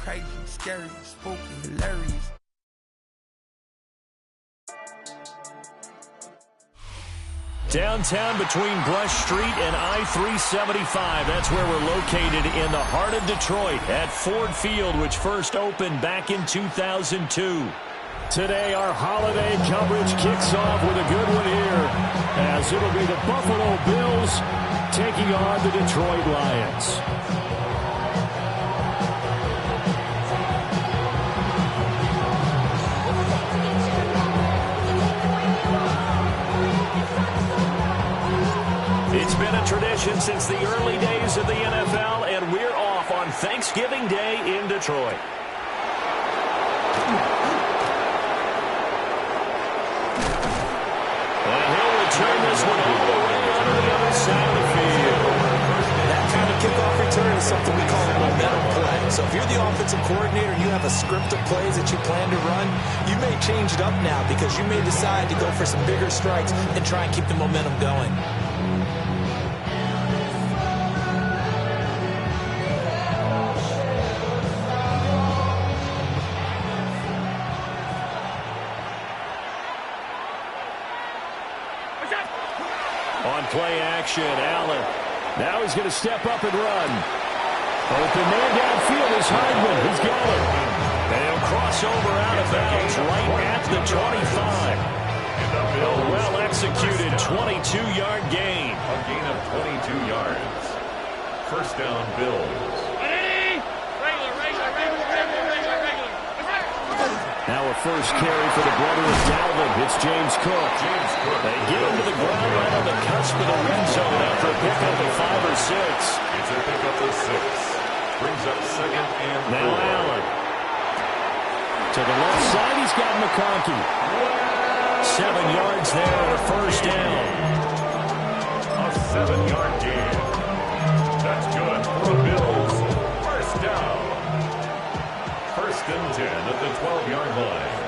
crazy, scary, spooky, hilarious. Downtown between Brush Street and I-375. That's where we're located in the heart of Detroit at Ford Field, which first opened back in 2002. Today, our holiday coverage kicks off with a good one here, as it'll be the Buffalo Bills taking on the Detroit Lions. It's been a tradition since the early days of the NFL, and we're off on Thanksgiving Day in Detroit. And he'll return this one all the way out to the other side of the field. That kind of kickoff return is something we call a momentum play. So if you're the offensive coordinator and you have a script of plays that you plan to run, you may change it up now because you may decide to go for some bigger strikes and try and keep the momentum going. On play action, Allen. Now he's going to step up and run. Open man downfield is Hardman. He's got it. And he'll cross over out of bounds right at the 25. A well-executed 22-yard gain. A gain of 22 yards. First down, Bills. Now a first carry for the brother of Dalvin. It's James Cook. They get him to the ground right on the cusp of the red zone after a pickup of 5 or 6. It's a pickup of 6. Brings up second and now 4. Allen. To the left side, he's got McConkey. 7 yards there and a first down. A 7-yard gain. That's good for the Bills. First down. First and 10 at the 12-yard line.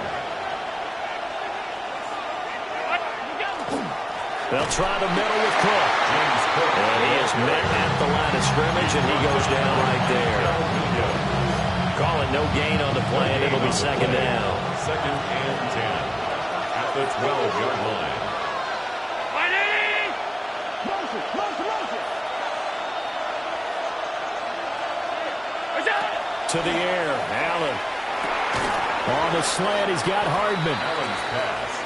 They'll try the middle with Cook. James Cook. And he is met at the line of scrimmage, and he goes down right there. Call it no gain on the play, and it'll be second down. Second and 10 at the 12-yard line. To the air, Allen. On the slant, he's got Hardman. Allen's pass.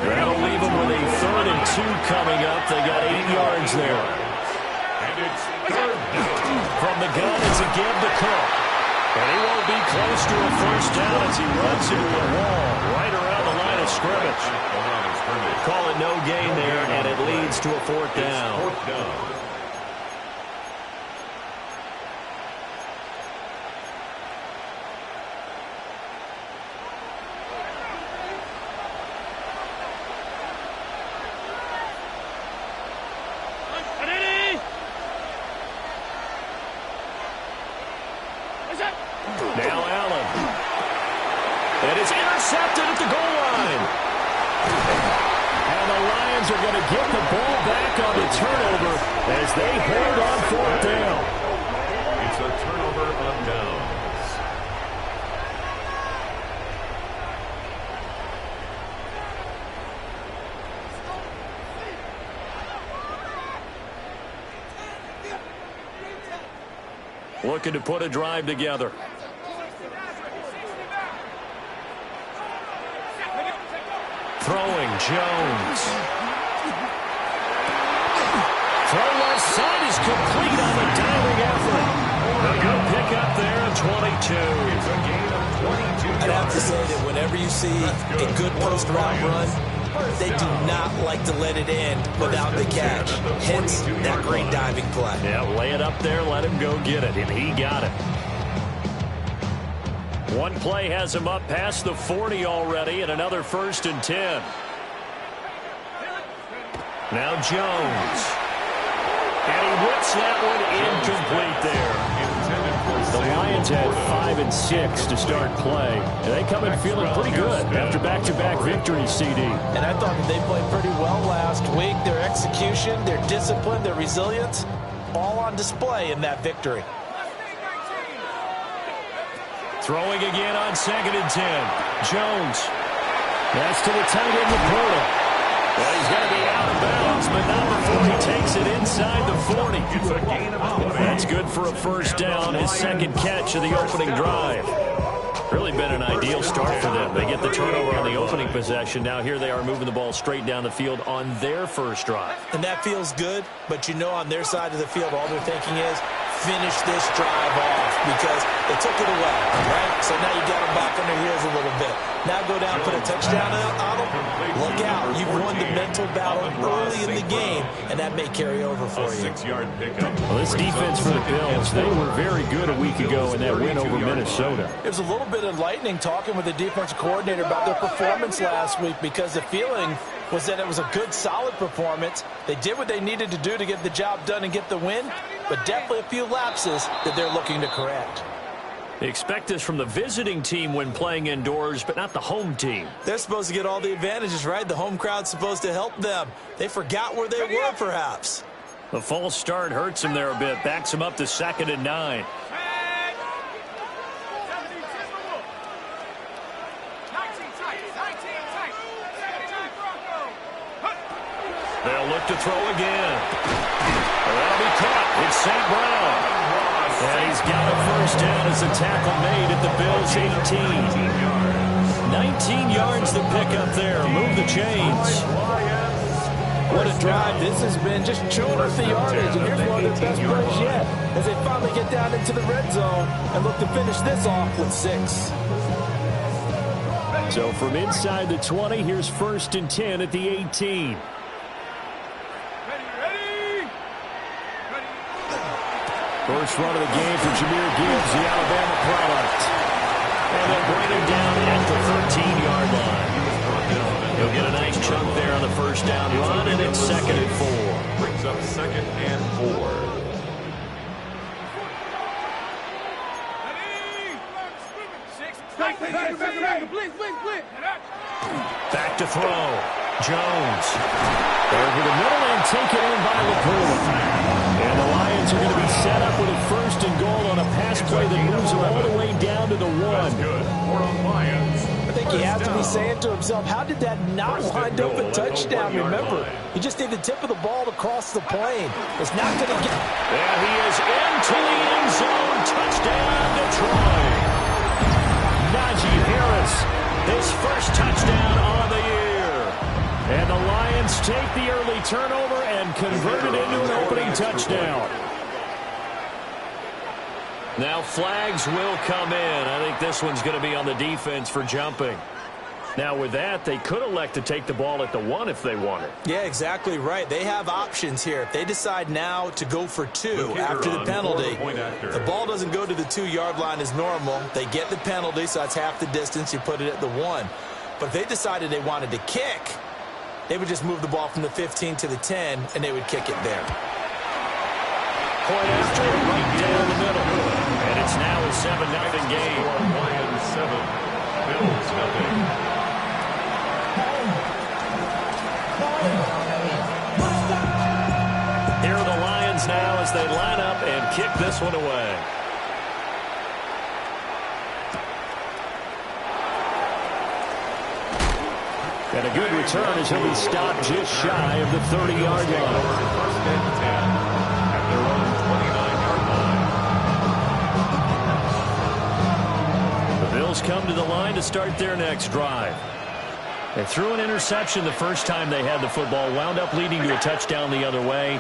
That'll leave him with a 3rd and 2 coming up. They got 8 yards there. And it's third down. From the gun, it's a give to Cook. And he won't be close to a first down as he runs into a wall right around the line of scrimmage. Call it no gain there, and it leads to a 4th down. Fourth down. Now Allen. And it's intercepted at the goal line. And the Lions are going to get the ball back on the turnover as they hold on 4th down. It's a turnover on downs. Looking to put a drive together. Throwing, Jones. Throw left side is complete on the diving effort. A good pickup there at 22. It's a gain of 22 yards. I'd have to say that whenever you see a good post-route run, they do not like to let it in without the catch. Hence, that great diving play. Yeah, lay it up there, let him go get it, and he got it. One play has him up past the 40 already, and another 1st and 10. Now Jones. And he whips that one incomplete there. The Lions had 5 and 6 to start play. And they come in feeling pretty good after back-to-back victories, CD. And I thought that they played pretty well last week. Their execution, their discipline, their resilience, all on display in that victory. Throwing again on 2nd and 10. Jones. That's to the tight end, Laporta. Well, he's going to be out of bounds, but not before he takes it inside the 40. It's a gain of 20. That's good for a first down, his second catch of the opening drive. Really been an ideal start for them. They get the turnover on the opening possession. Now here they are moving the ball straight down the field on their first drive. And that feels good, but you know on their side of the field, all they're thinking is finish this drive off because they took it away, right? So now you got them back on their heels a little bit. Now go down, put a touchdown on them. Look out. You've won the mental battle early in the game, and that may carry over for you. 6-yard pickup. Well, this defense for the Bills, they were very good a week ago in that win over Minnesota. It was a little bit enlightening talking with the defensive coordinator about their performance last week because the feeling was that it was a good, solid performance. They did what they needed to do to get the job done and get the win, but definitely a few lapses that they're looking to correct. They expect this from the visiting team when playing indoors, but not the home team. They're supposed to get all the advantages, right? The home crowd's supposed to help them. They forgot where they were, perhaps. The false start hurts him there a bit, backs him up to 2nd and 9. They'll look to throw again. That'll be caught. It's St. Brown. And he's got a first down as a tackle made at the Bills' 18. 19 yards to pick up there. Move the chains. What a drive this has been, just chewing up the yardage. And here's one of their best plays yet as they finally get down into the red zone and look to finish this off with 6. So from inside the 20, here's 1st and 10 at the 18. First run of the game for Jahmyr Gibbs, the Alabama product. And they'll bring him down at the 13-yard line. He'll get a nice chunk there on the first down run, and it's 2nd and 4. Brings up 2nd and 4. Back to throw. Jones. Over the middle and taken in by Laporta. And the Lions are going to be set up with a 1st and goal on a pass play that moves them all the way down to the 1. Good for the Lions. I think he has to be saying to himself, how did that not wind up a touchdown? Remember, he just need the tip of the ball to cross the plane. It's not going to get... And he is into the end zone. Touchdown, Detroit. Najee Harris, his first touchdown on the year. And the Lions take the early turnover and convert it into an opening touchdown. Now flags will come in. I think this one's going to be on the defense for jumping. Now with that, they could elect to take the ball at the 1 if they wanted. Yeah, exactly right. They have options here. If they decide now to go for 2 after the penalty, the ball doesn't go to the 2-yard line as normal. They get the penalty, so that's half the distance. You put it at the 1. But if they decided they wanted to kick, they would just move the ball from the 15 to the 10, and they would kick it there. Point after it, right down the middle. And it's now a 7-0 game. Lions 7, Bills 0. Here are the Lions now as they line up and kick this one away. And a good return as he'll be stopped just shy of the 30-yard line. 1st and 10 at their own 29-yard line. The Bills come to the line to start their next drive. They threw an interception the first time they had the football, wound up leading to a touchdown the other way.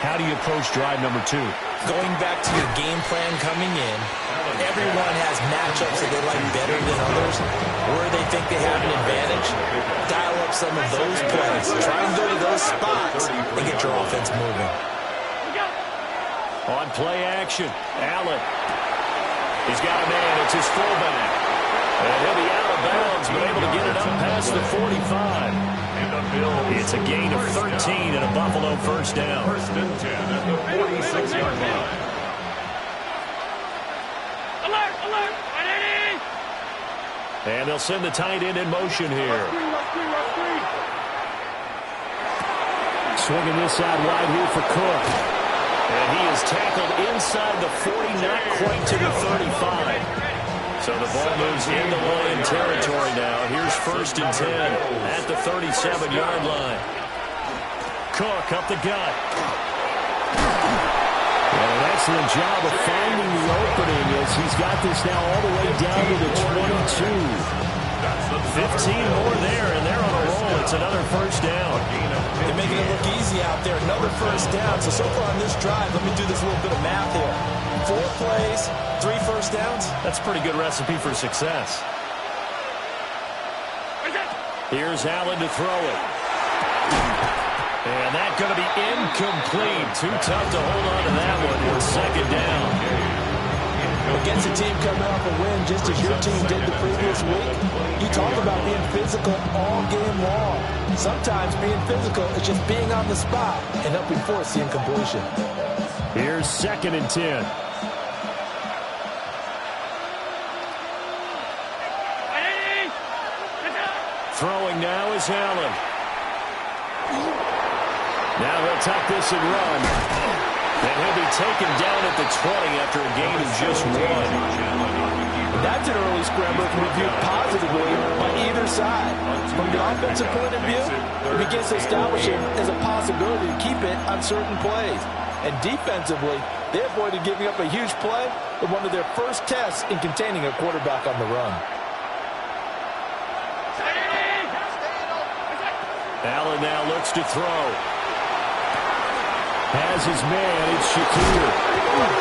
How do you approach drive number 2? Going back to your game plan coming in, everyone has matchups that they like better than others, where they think they have an advantage. Dial up some of those plays. Try and go to those spots and get your offense moving. On play action, Allen. He's got a man. It's his fullback. And he'll be out of bounds, but able to get it up past the 45. And the Bills. It's a gain of 13 and a Buffalo first down. 1st and 10 at the 46-yard line. And they'll send the tight end in motion here. Swinging this out wide here for Cook. And he is tackled inside the 40, not quite to the 35. So the ball moves into Lion territory now. Here's 1st and 10 at the 37-yard line. Cook up the gut. And an excellent job of finding the opening as he's got this now all the way down to the 22. 15 more there, and they're on a roll. It's another 1st down. They're making it look easy out there. Another 1st down. So far on this drive, let me do this little bit of math here. 4 plays, 3 1st downs. That's a pretty good recipe for success. Here's Allen to throw it. And that's going to be incomplete. Too tough to hold on to that one. It's 2nd down. Against a team coming off a win just as your team did the previous week, you talk about being physical all game long. Sometimes being physical is just being on the spot and helping force the incompletion. Here's 2nd and 10. Throwing now is Allen. Now he'll tuck this and run. And he'll be taken down at the 20 after a gain of just 1. That's an early scramble to be viewed positively by either side. From the offensive point of view, it begins to establish it as a possibility to keep it on certain plays. And defensively, they avoided giving up a huge play with one of their first tests in containing a quarterback on the run. Allen now looks to throw. Has his man, it's Shakir.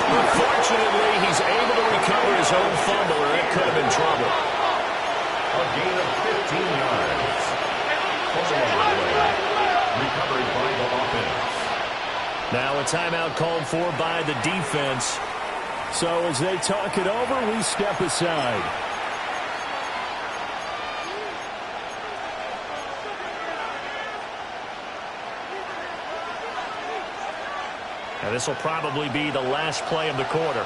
Unfortunately, he's able to recover his own fumble, or it could have been trouble. A gain of 15 yards. Recovered by the offense. Now a timeout called for by the defense. So as they talk it over, we step aside. Now this will probably be the last play of the quarter.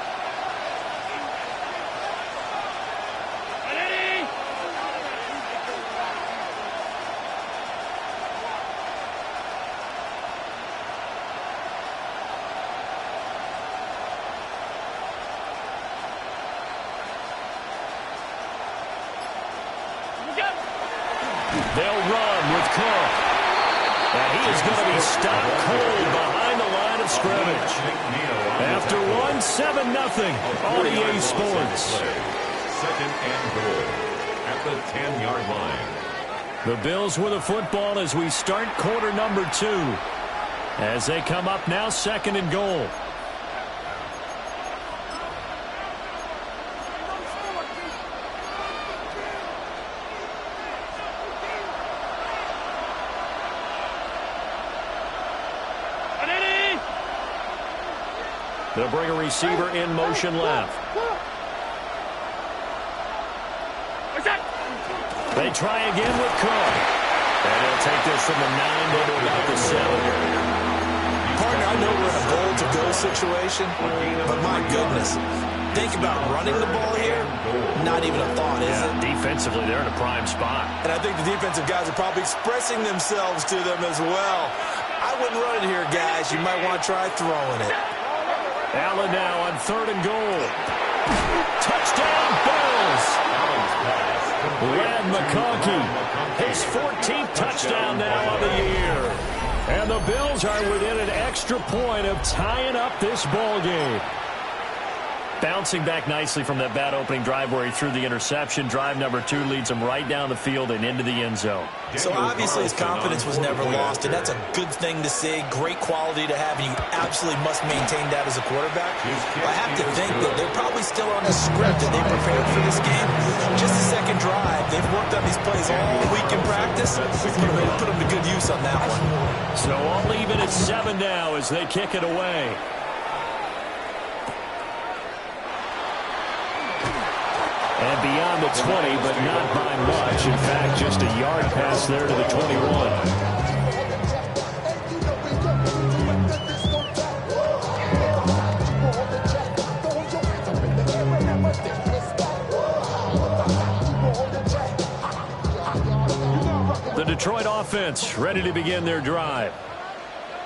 They'll run with Cook. And he is going to be stopped cold behind the line of scrimmage. After 1, 7-0 on EA Sports. 2nd and goal at the 10-yard line. The Bills with a football as we start quarter number 2. As they come up now, 2nd and goal. They'll bring a receiver in motion left. They try again with Cook. And he'll take this from the 9 to about the 7. Partner, I know we're in a goal-to-go situation, but my goodness, think about running the ball here. Not even a thought, is it? Defensively, they're in a prime spot. And I think the defensive guys are probably expressing themselves to them as well. I wouldn't run it here, guys. You might want to try throwing it. Allen now on 3rd and goal. Touchdown, Bills! Ladd McConkey, his 14th touchdown now of the year. And the Bills are within an extra point of tying up this ball game. Bouncing back nicely from that bad opening drive where he threw the interception. Drive number 2 leads him right down the field and into the end zone. So obviously his confidence was never lost, and that's a good thing to see. Great quality to have, and you absolutely must maintain that as a quarterback. I have to think that they're probably still on the script that they prepared for this game. Just the 2nd drive. They've worked on these plays all week in practice. Put them to good use on that one. So all even at 7 now as they kick it away. And beyond the 20, but not by much. In fact, just a yard pass there to the 21. The Detroit offense ready to begin their drive.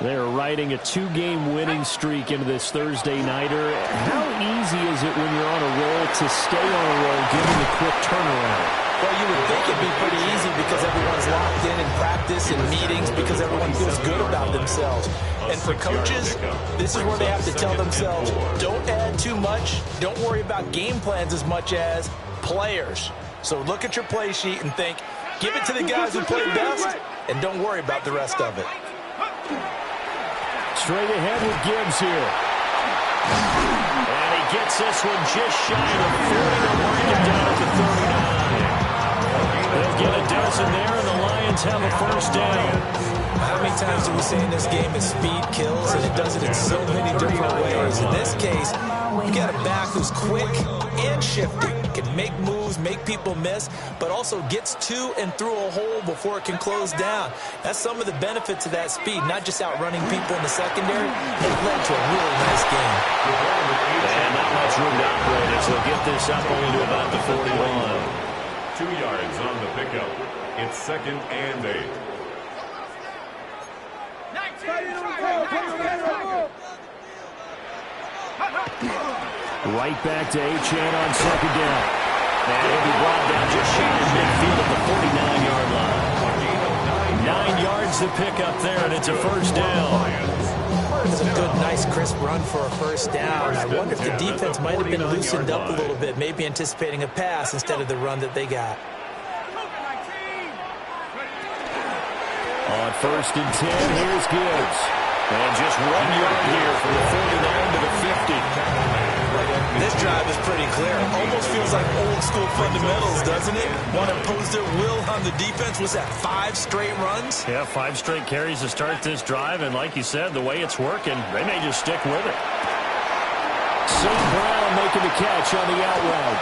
They're riding a 2-game winning streak into this Thursday nighter. How easy is it when you're on a roll to stay on a roll given the quick turnaround? Well, you would think it'd be pretty easy because everyone's locked in practice and meetings because everyone feels good about themselves. And for coaches, this is where they have to tell themselves, don't add too much, don't worry about game plans as much as players. So look at your play sheet and think, give it to the guys who play best, and don't worry about the rest of it. Straight ahead with Gibbs here. And he gets this one just shy of 40 to bring it down to 39. They'll get a dozen there, and the Lions have a first down. How many times do we say in this game that speed kills, and it does it in so many different ways? In this case, you got a back who's quick and shifty, can make moves, make people miss, but also gets to and through a hole before it can close down. That's some of the benefits of that speed, not just outrunning people in the secondary. It led to a really nice game. And not much room to operate it, so get this up only to about the 41. 2 yards on the pickup. It's 2nd and 8. Right back to Achane on 2nd down. And he'll be brought down just shy of midfield at the 49-yard line. 9 yards to pick up there, and it's a first down. It's a good, nice, crisp run for a first down. I wonder if the defense might have been loosened up a little bit, maybe anticipating a pass instead of the run that they got. On 1st and 10, here's Gibbs. And just 1 yard here from the 49 to the 50. This drive is pretty clear. Almost feels like old school fundamentals, doesn't it? Want to impose their will on the defense. Was that 5 straight runs? Yeah, 5 straight carries to start this drive, and like you said, the way it's working, they may just stick with it. St. Brown making the catch on the out route.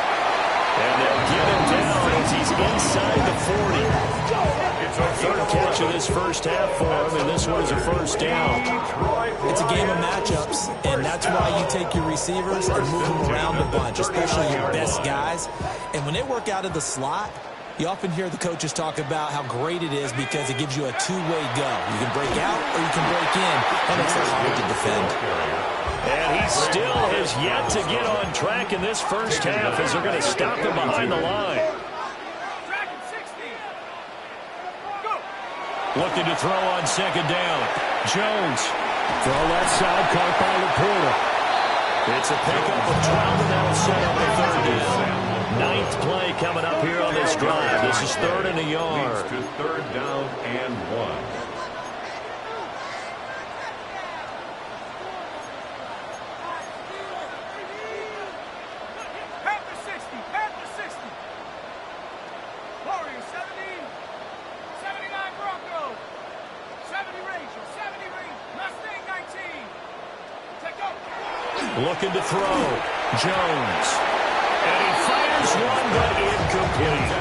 And they'll get him down as he's inside the 40. Third catch of this first half for him, and this one is a first down. It's a game of matchups, and that's why you take your receivers and move them around a bunch, especially your best guys. And when they work out of the slot, you often hear the coaches talk about how great it is because it gives you a two-way go. You can break out or you can break in. That makes it hard to defend. And he still has yet to get on track in this first half as they're going to stop him behind the line. Looking to throw on 2nd down. Jones. Throw that side, caught by Laporta. It's a pickup of 12, and that'll set up a 3rd down. 9th play coming up here on this drive. This is 3rd and a yard. To 3rd down and 1. Looking to throw. Jones. And he fires one, but incomplete.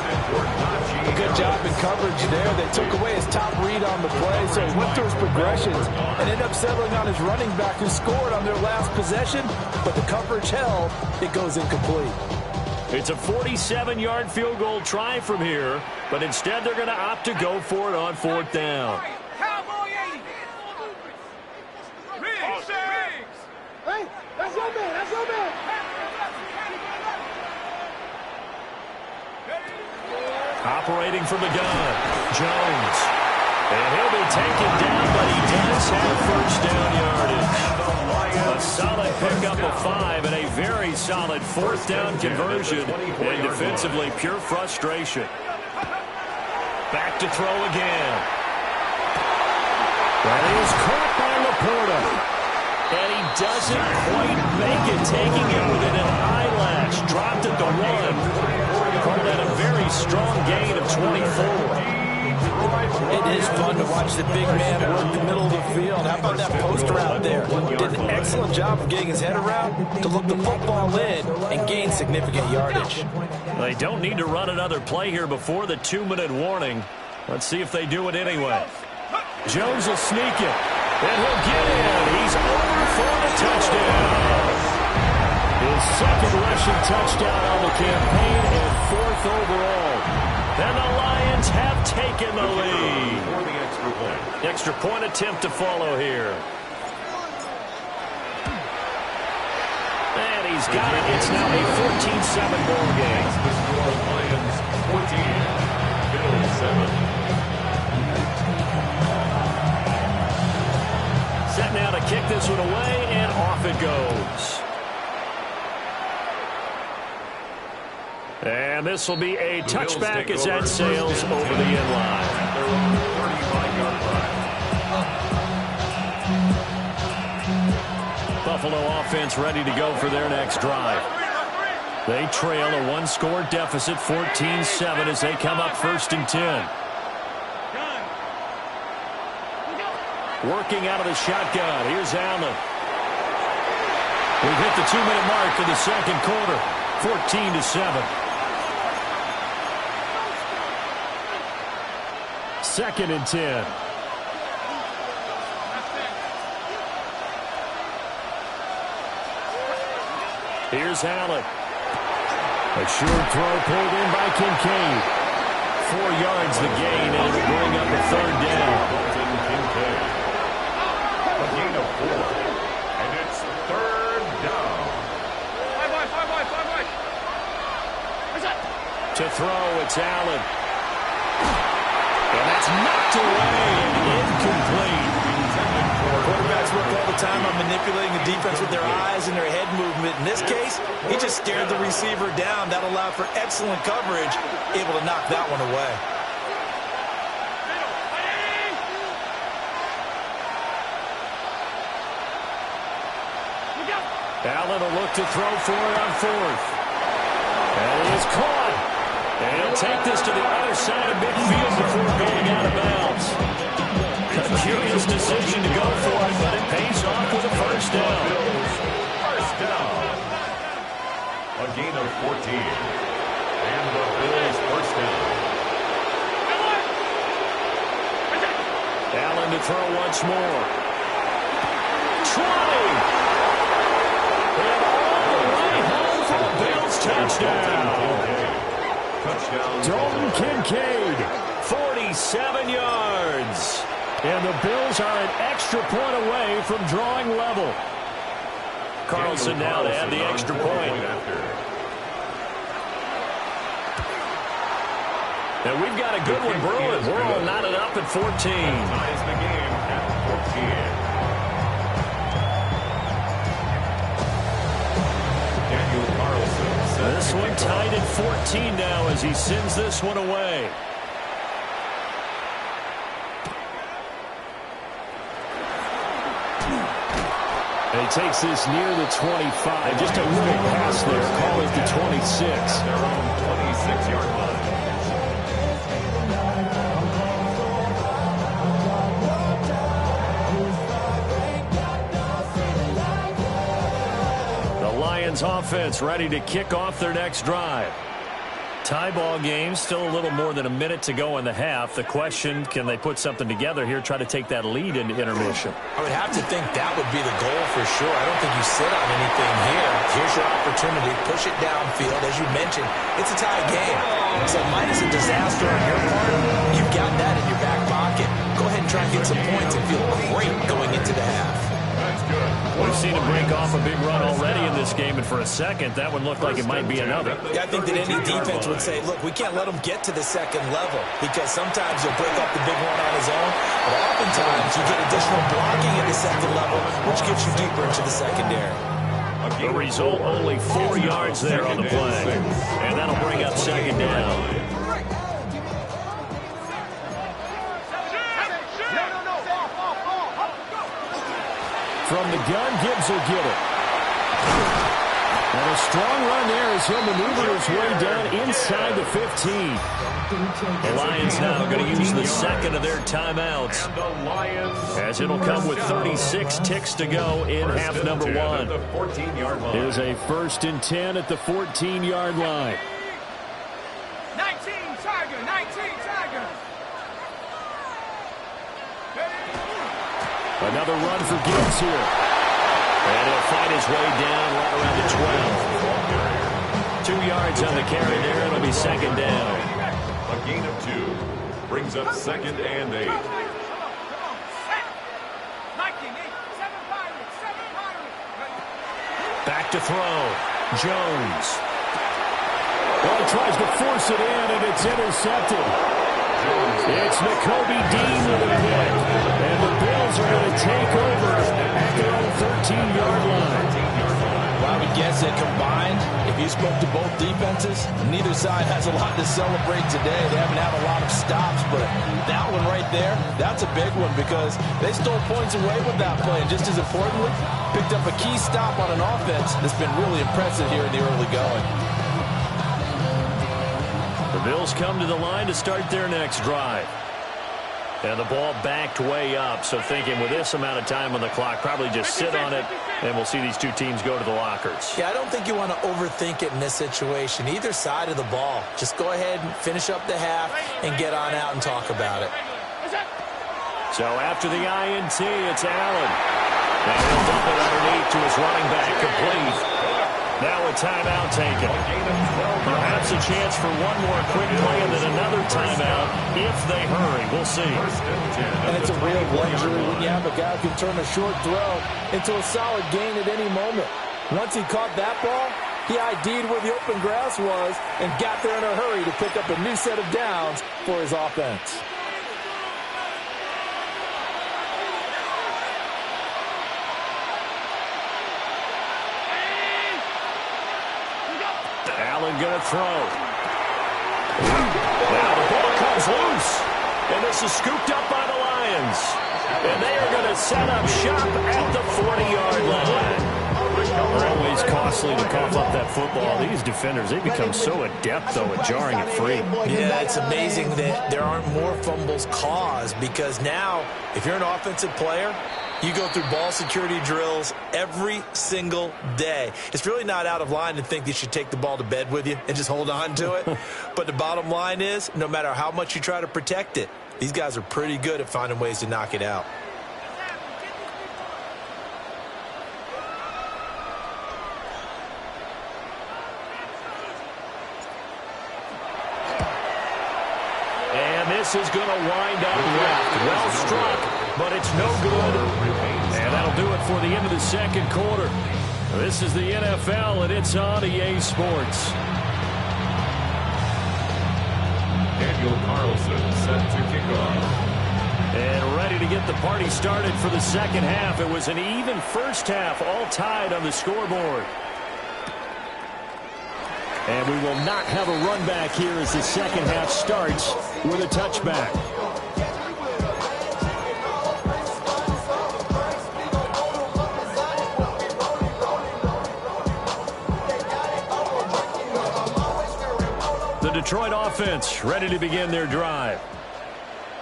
Good job in coverage there. They took away his top read on the play, so he went through his progressions and ended up settling on his running back who scored on their last possession, but the coverage held. It goes incomplete. It's a 47-yard field goal try from here, but instead they're going to opt to go for it on 4th down. Operating from the gun, Jones. And he'll be taken down, but he does have first down yardage. A solid pickup of 5 and a very solid 4th down conversion. And defensively, pure frustration. Back to throw again. That is caught by Laporta. And he doesn't quite make it, taking it within an eyelash. Dropped at the 1. Called that a very strong gain of 24. It is fun to watch the big man work the middle of the field. How about that post route there? Did an excellent job of getting his head around to look the football in and gain significant yardage. They don't need to run another play here before the 2-minute warning. Let's see if they do it anyway. Jones will sneak it, and he'll get in. He's over for the touchdown. His 2nd rushing touchdown on the campaign and 4th overall. And the Lions have taken the lead. Extra point attempt to follow here. And He's got it. It's now a 14-7 ball game. The score, Lions 14, Bills 7. Set now to kick this one away, and off it goes. And this will be a touchback as that sails over the end line. Their own 35-yard line. Buffalo offense ready to go for their next drive. They trail a one-score deficit, 14-7, as they come up 1st and 10. Working out of the shotgun. Here's Allen. We've hit the 2-minute mark of the second quarter, 14-7. 2nd and 10. Here's Allen. A short throw pulled in by Kincaid. 4 yards the gain, and it'll bring up a 3rd down. Dalton Kincaid. A gain of 4. And it's 3rd down. To throw, it's Allen. And that's knocked away and incomplete. Quarterbacks work all the time on manipulating the defense with their eyes and their head movement. In this case, he just stared the receiver down. That allowed for excellent coverage, able to knock that one away. Allen will look to throw for it on 4th. And he is caught. And he'll take this to the other side of midfield before going out of bounds. A curious decision to go for it, but it pays off with a 1st down. First down. A gain of 14. And the Bills 1st down. Allen to throw once more. Trying. And all the way home for a Bills touchdown. Dalton Kincaid, 47 yards. And the Bills are an extra point away from drawing level. Carlson now to add the extra point. And we've got a good one brewing. We're all knotted up at 14. Ties the game at 14. Daniel Carlson. This one tied at 14 now as he sends this one away. And he takes this near the 25. Just a little pass there. Call it the 26. Their own 26-yard line. The Lions offense ready to kick off their next drive. Tie ball game, still a little more than a minute to go in the half. The question, can they put something together here, try to take that lead into intermission? I would have to think that would be the goal for sure. I don't think you sit on anything here. Here's your opportunity. Push it downfield. As you mentioned, it's a tie game. So minus a disaster on your part, you've got that in your back pocket. Go ahead and try and get some points and feel great going into the half. That's good. We've seen him break off a big run already in this game, and for a second, that one looked like it might be another. Yeah, I think that any defense would say, look, we can't let him get to the second level because sometimes he'll break up the big run on his own, but oftentimes you get additional blocking at the second level, which gets you deeper into the secondary. The result, only 4 yards there on the play, and that'll bring up 2nd down. From the gun, Gibbs will get it. And a strong run there as he'll maneuver his way down inside the 15. The Lions now going to use the second of their timeouts, as it'll come with 36 ticks to go in half number 1. Here's a 1st and 10 at the 14-yard line. 19 Tiger. Another run for Gibbs here. And he'll find his way down right around the 12. 2 yards on the carry there. It'll be 2nd down. A gain of 2 brings up 2nd and 8. Back back to throw. Jones. Well, he tries to force it in, and it's intercepted. It's Nakobe Dean with a pick. And the Bills are going to take over at their own 13-yard line. Well, I would guess that combined, if you spoke to both defenses, neither side has a lot to celebrate today. They haven't had a lot of stops, but that one right there, that's a big one because they stole points away with that play. And just as importantly, picked up a key stop on an offense that's been really impressive here in the early going. The Bills come to the line to start their next drive. And the ball backed way up, so thinking with this amount of time on the clock, probably just sit on it, and we'll see these two teams go to the lockers. Yeah, I don't think you want to overthink it in this situation. Either side of the ball. Just go ahead and finish up the half and get on out and talk about it. So after the INT, it's Allen. And he'll dump it underneath to his running back, complete. Now a timeout taken. Perhaps a chance for one more quick play and then another timeout if they hurry. We'll see. And it's a real luxury when you have a guy who can turn a short throw into a solid gain at any moment. Once he caught that ball, he ID'd where the open grass was and got there in a hurry to pick up a new set of downs for his offense. Allen going to throw. Now the ball comes loose. And this is scooped up by the Lions. And they are going to set up shop at the 40-yard line. Always costly to cough up that football. These defenders, they become so adept, though, at jarring it free. Yeah, it's amazing that there aren't more fumbles caused because now, if you're an offensive player, you go through ball security drills every single day. It's really not out of line to think you should take the ball to bed with you and just hold on to it. But the bottom line is, no matter how much you try to protect it, these guys are pretty good at finding ways to knock it out. And this is going to wind up left. Well struck, but it's no good. And that'll do it for the end of the second quarter. This is the NFL, and it's on EA Sports. Daniel Carlson set to kick off. And ready to get the party started for the second half. It was an even first half, all tied on the scoreboard. And we will not have a run back here as the second half starts with a touchback. The Detroit offense ready to begin their drive.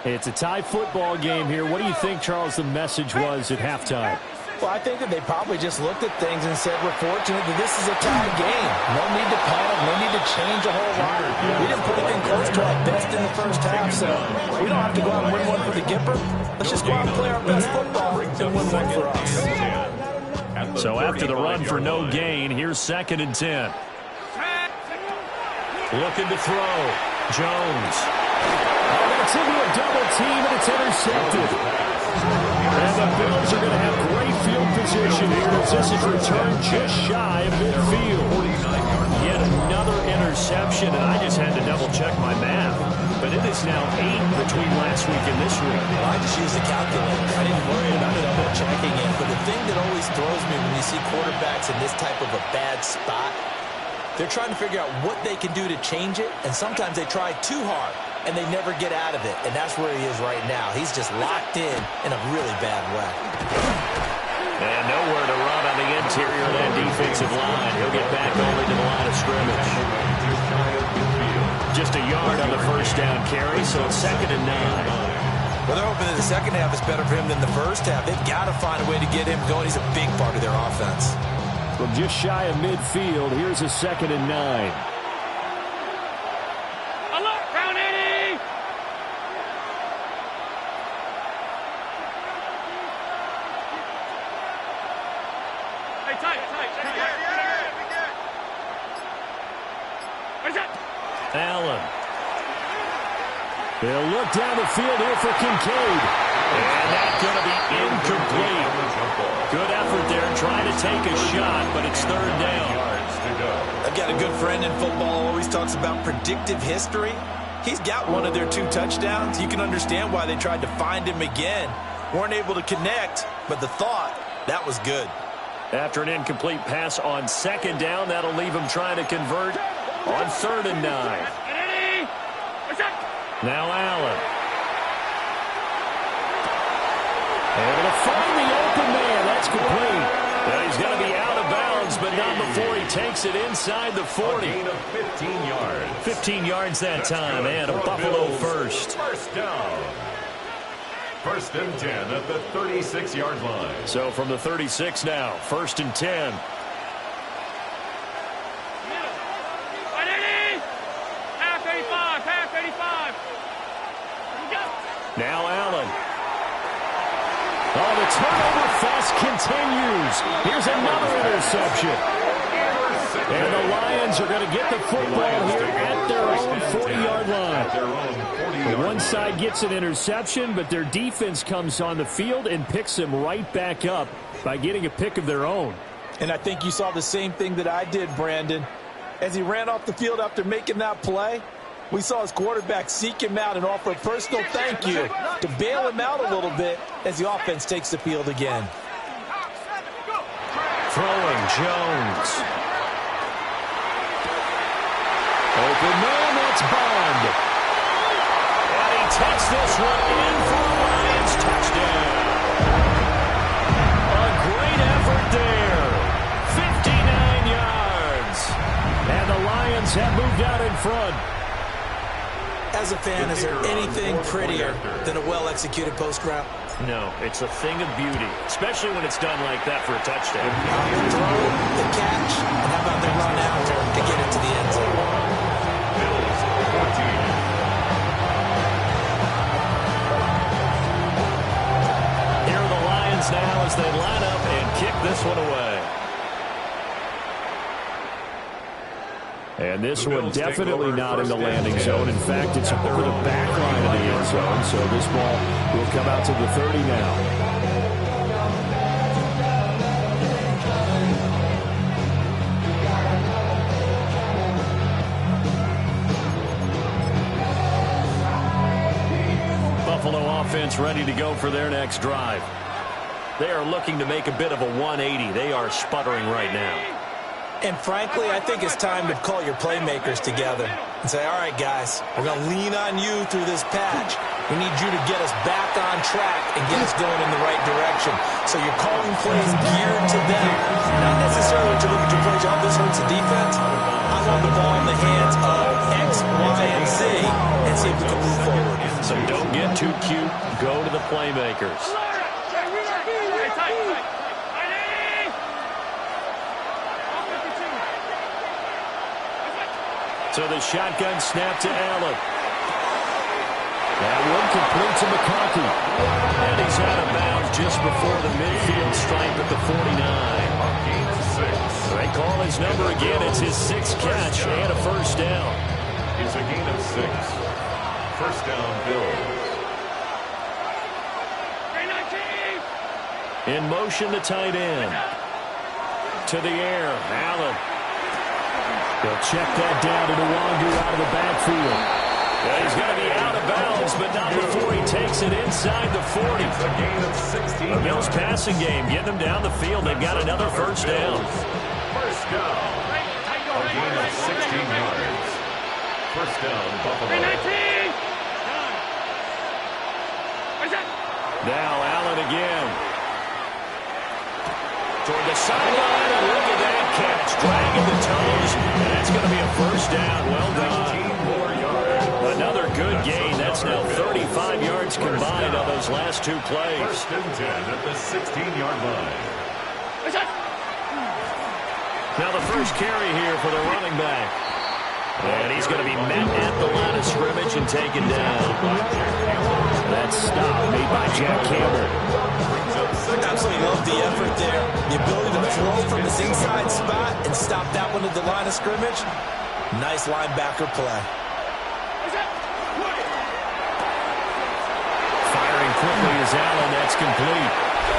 It's a tie football game here. What do you think, Charles, the message was at halftime? Well, I think that they probably just looked at things and said, we're fortunate that this is a tie game. No need to panic. No need to change a whole lot. We didn't put anything close to our best in the first half, so we don't have to go out and win one for the Gipper. Let's just go out and play our best football and win one for us. So after the run for no gain, here's 2nd and 10. Looking to throw. Jones. That's into a double team, and it's intercepted. And the Bills are going to have great field position here as this is returned just shy of midfield. Yet another interception, and I just had to double-check my math. But it is now 8 between last week and this week. Well, I just used the calculator. I didn't worry about double-checking it. But the thing that always throws me when you see quarterbacks in this type of a bad spot, they're trying to figure out what they can do to change it, and sometimes they try too hard, and they never get out of it, and that's where he is right now. He's just locked in a really bad way. And nowhere to run on the interior of that defensive line. He'll get back over to the line of scrimmage. Just a yard on the first down carry, so it's 2nd and 9. Well, they're hoping that the second half is better for him than the first half. They've got to find a way to get him going. He's a big part of their offense. From just shy of midfield, here's a 2nd and 9. Alert, Brown 80! Hey, tight. What is that? Allen. They'll look down the field here for Kincaid. And that's going to be incomplete. Good effort there trying to take a shot, but it's third down. Yards to go. I've got a good friend in football, always talks about predictive history. He's got one of their 2 touchdowns. You can understand why they tried to find him again. Weren't able to connect, but the thought, that was good. After an incomplete pass on second down, that'll leave him trying to convert on 3rd and 9. Now Allen. Able to find the open man. That's complete. Well, he's going to be out of bounds, but not before he takes it inside the 40. A gain of 15 yards. 15 yards that That's time, good and a for Buffalo Bills. first. First down. 1st and 10 at the 36-yard line. So from the 36 now, 1st and 10. Half 85, half 85. Now Allen. Oh, the turnover fest continues. Here's another interception. And the Lions are going to get the football here at their own 40-yard line. One side gets an interception, but their defense comes on the field and picks them right back up by getting a pick of their own. And I think you saw the same thing that I did, Brandon. As he ran off the field after making that play, we saw his quarterback seek him out and offer a personal thank you to bail him out a little bit as the offense takes the field again. Throwing Jones. Open man, that's Bond. And he takes this one in for a Lions touchdown. A great effort there. 59 yards. And the Lions have moved out in front. As a fan, is there anything prettier than a well-executed post route? No, it's a thing of beauty, especially when it's done like that for a touchdown. The throw, the catch, and how about the run after to get into the end zone? Bills 14. Here are the Lions now as they line up and kick this one away. And this one definitely not in the landing zone. In fact, it's over the back line of the end zone, so this ball will come out to the 30 now. Buffalo offense ready to go for their next drive. They are looking to make a bit of a 180. They are sputtering right now. And frankly, I think it's time to call your playmakers together and say, all right, guys, we're going to lean on you through this patch. We need you to get us back on track and get us going in the right direction. So you're calling plays geared to them. Not necessarily to look at your plays, oh, this hurts the defense. I want the ball in the hands of X, Y, and Z and see if we can move forward. So don't get too cute. Go to the playmakers. So the shotgun snap to Allen. That one complete to McConkey. And he's out of bounds just before the midfield stripe at the 49. They call his number again. It's his 6th catch and a first down. It's a gain of 6. First down, Bills. In motion, the tight end. To the air, Allen. They'll check that down to Nwangu out of the backfield. Yeah, he's going to be out of bounds, but not before he takes it inside the 40. It's a gain of 16. The Bills passing game, getting them down the field. They've got another first down. First down. A gain of 16 yards. First down, Buffalo. Now Allen again. Toward the sideline, and look at that catch. Dragging the toes, and that's going to be a first down. Well done. 19 more yards. Another good gain. That's now 35 yards combined on those last 2 plays. First and 10 at the 16-yard line. Now the first carry here for the running back. And he's going to be met at the line of scrimmage and taken down. That stop made by Jack Campbell. Absolutely love the effort there. The ability to throw from his inside spot and stop that one at the line of scrimmage. Nice linebacker play. Firing quickly is Allen. That's complete.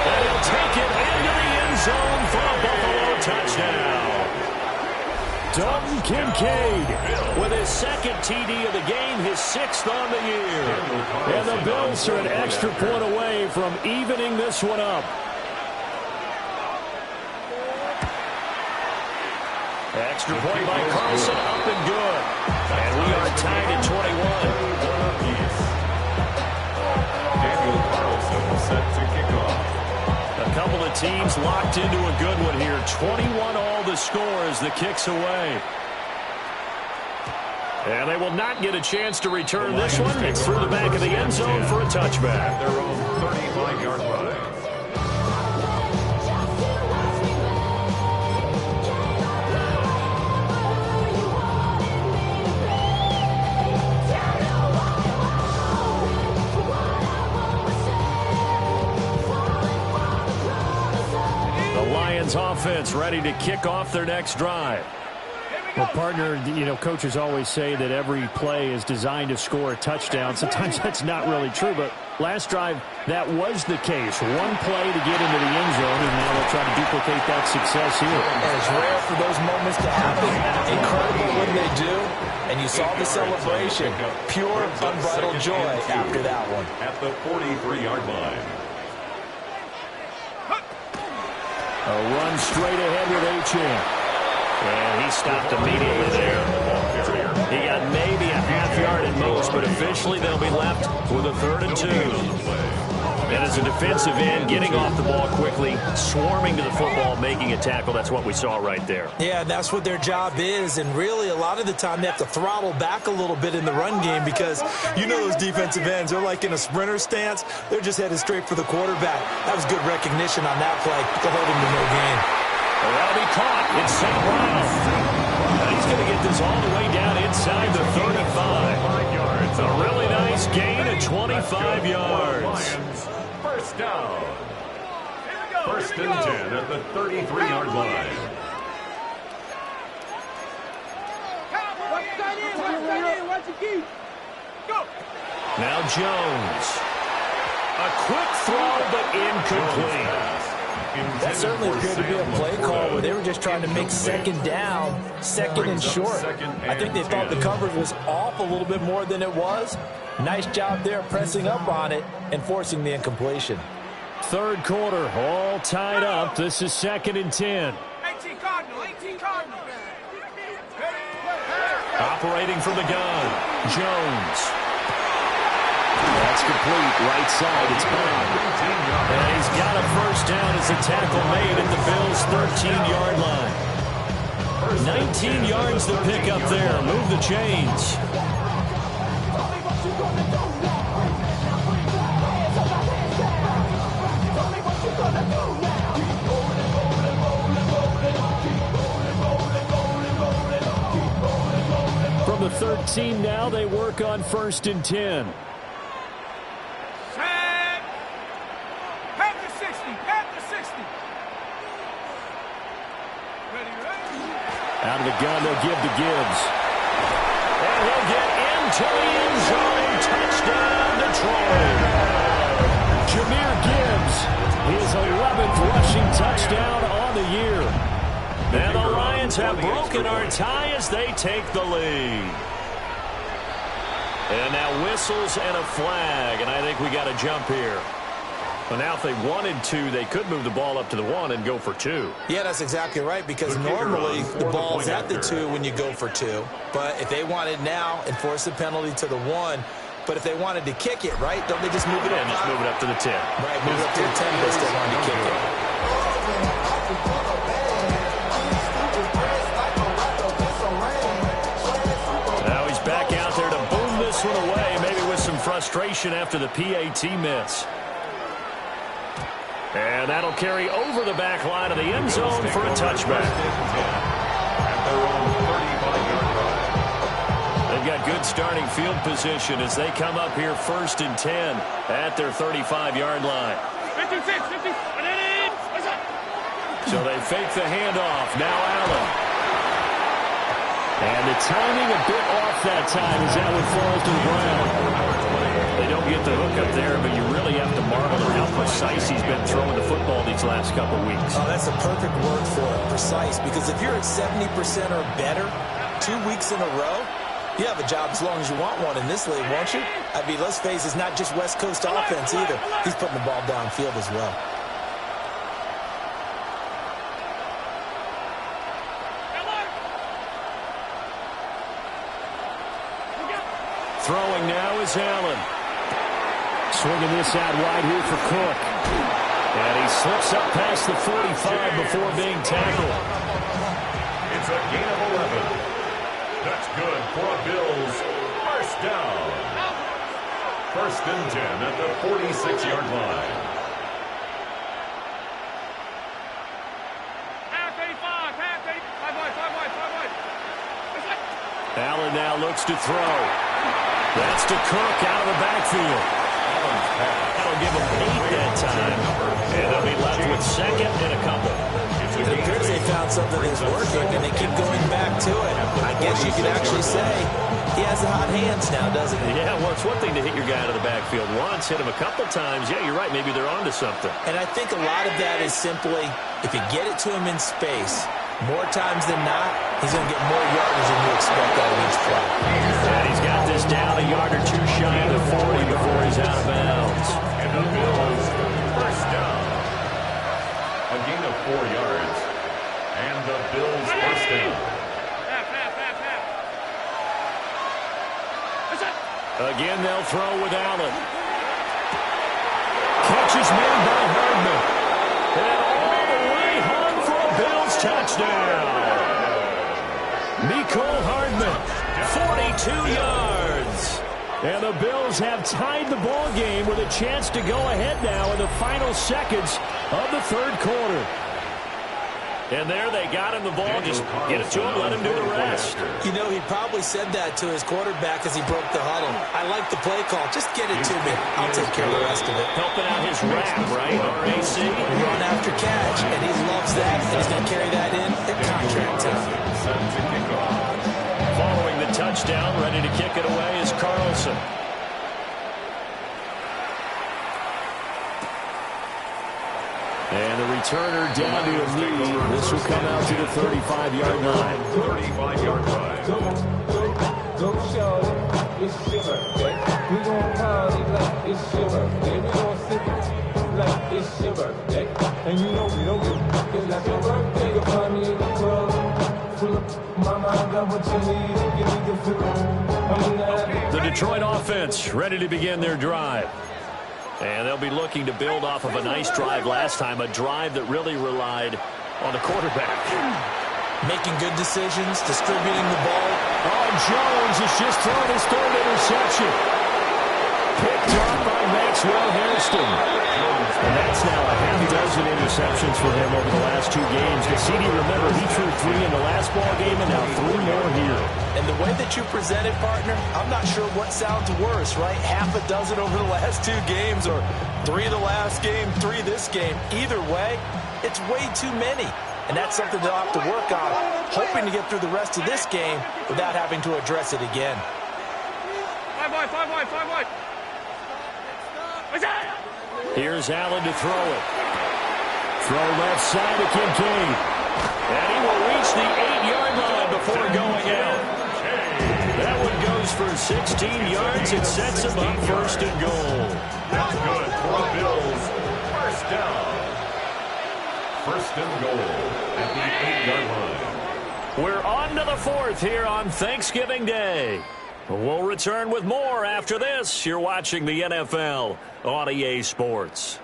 And he'll take it into the end end zone for a Buffalo touchdown. Dalton Kincaid with his second TD of the game, his 6th on the year. And the Bills are an extra point away from evening this one up. Extra point by Carlson, up and good. And we are tied at 21. Daniel Carlson set to kick off. A couple of teams locked into a good one here. 21 all the score as the kick's away. And they will not get a chance to return this one. It's through the back of the end zone for a touchback. Their own 35-yard line. Offense ready to kick off their next drive. Well, partner, coaches always say that every play is designed to score a touchdown. Sometimes that's not really true, but last drive, that was the case. One play to get into the end zone, and now they'll try to duplicate that success here. And it's rare for those moments to happen. Incredible when they do, and you saw the celebration. Pure, unbridled joy after that one. At the 43-yard line. A run straight ahead with Achane. And he stopped immediately there. He got maybe a half yard at most, but officially they'll be left with a 3rd and 2. And as a defensive end, getting off the ball quickly, swarming to the football, making a tackle, that's what we saw right there. Yeah, that's what their job is, and really a lot of the time they have to throttle back a little bit in the run game because those defensive ends, they're like in a sprinter stance. They're just headed straight for the quarterback. That was good recognition on that play to hold him to no gain. Well, that'll be caught. It's St. Brown. And he's going to get this all the way down inside the 35 yards. A really nice gain of 25 yards. First down. 1st and 10 at the 33-yard line. Now Jones. A quick throw, but incomplete. That certainly appeared to be a play call where they were just trying to make second down, second and short. I think they thought the coverage was off a little bit more than it was. Nice job there pressing up on it and forcing the incompletion. 3rd quarter, all tied up. This is 2nd and 10. 18 Cardinal, 18 Cardinal. Operating from the gun, Jones. That's complete, right side, it's gone. And he's got a 1st down as the tackle made at the Bills' 13-yard line. 19 yards to pick up there, move the chains. From the 13 now, they work on 1st and 10. Out of the gun, they'll give to Gibbs. And he'll get into the end zone. Touchdown, Detroit. Jahmyr Gibbs, his 11th rushing touchdown on the year. And the Lions have broken our tie as they take the lead. And now whistles and a flag, and I think we got a jump here. Well, now if they wanted to, they could move the ball up to the 1 and go for 2. Yeah, that's exactly right, because normally the ball's at the 2 when you go for 2. But if they wanted now, enforce the penalty to the 1. But if they wanted to kick it, right, don't they just move it up? And just move it up to the 10. Right, move it up to the 10 if they still wanted to kick it. Now he's back out there to boom this one away, maybe with some frustration after the PAT miss. And that'll carry over the back line of the end zone for a touchback. They've got good starting field position as they come up here 1st and 10 at their 35-yard line. 56, 50, so they fake the handoff. Now Allen. And the timing a bit off that time as that one falls to the ground. They don't get the hook up there, but you really have to marvel at how precise he's been throwing the football these last couple weeks. Oh, that's a perfect word for it, precise, because if you're at 70% or better 2 weeks in a row, you have a job as long as you want one in this league, won't you? I mean, let's face it, it's not just West Coast offense either. He's putting the ball downfield as well. Throwing now is Allen. Swinging this out wide here for Cook. And he slips up past the 45 before being tackled. It's a gain of 11. That's good for a Bills first down. First and 10 at the 46-yard line. Allen now looks to throw. That's to Cook out of the backfield. That'll give him 8 that time. And they'll be left with second and a couple. It appears they found something that's working, and they keep going back to it. I guess you could actually say he has the hot hands now, doesn't he? Yeah, well, it's one thing to hit your guy out of the backfield once, hit him a couple times. Yeah, you're right. Maybe they're onto something. And I think a lot of that is simply, if you get it to him in space, more times than not, he's going to get more yardage than you expect out of each play. And he's got this down a yard or two shy of the 40 before he's out of bounds. And the Bills first down. A gain of 4 yards. And the Bills first down. Again, they'll throw with Allen. Catch is made by Hardman. And all the way home for a Bills touchdown. Mecole Hardman, 42 yards. And the Bills have tied the ball game with a chance to go ahead now in the final seconds of the third quarter. And there they got him the ball. Just get it to him, let him do the rest. You know, he probably said that to his quarterback as he broke the huddle. I like the play call. Just get it to me. I'll take care of the rest of it. Helping out his rap, right? RAC. Run after catch, and he loves that, and he's going to carry that in at contract time. Following the touchdown, ready to kick it away is Carlson. And the returner down to a knee. This will come out to the 35-yard line. 35-yard line. Go show it's your birthday. We gon' party like it's your birthday. We gon' sip like it's your birthday. And you know we don't give it's like your birthday. You'll find me in the club. Full of mama, I got what you need. Give me the food. The Detroit offense ready to begin their drive. And they'll be looking to build off of a nice drive last time, a drive that really relied on the quarterback. Making good decisions, distributing the ball. Oh, Jones has just thrown his third interception. Picked up by Maxwell Hairston. And that's now a half dozen interceptions for him over the last 2 games. CD, remember, he threw 3 in the last ball game and now 3 more here. And the way that you present it, partner, I'm not sure what sounds worse, right? Half a dozen over the last 2 games or 3 the last game, 3 this game. Either way, it's way too many. And that's something they'll have to work on, hoping to get through the rest of this game without having to address it again. 5 wide, 5 wide, 5 wide. What's that? Here's Allen to throw it. Throw left side to Kincaid. And he will reach the 8-yard line before going out. That one goes for 16 yards. It sets him up first and goal. That's good for the Bills. First down. First and goal at the 8-yard line. We're on to the 4th here on Thanksgiving Day. We'll return with more after this. You're watching the NFL on EA Sports.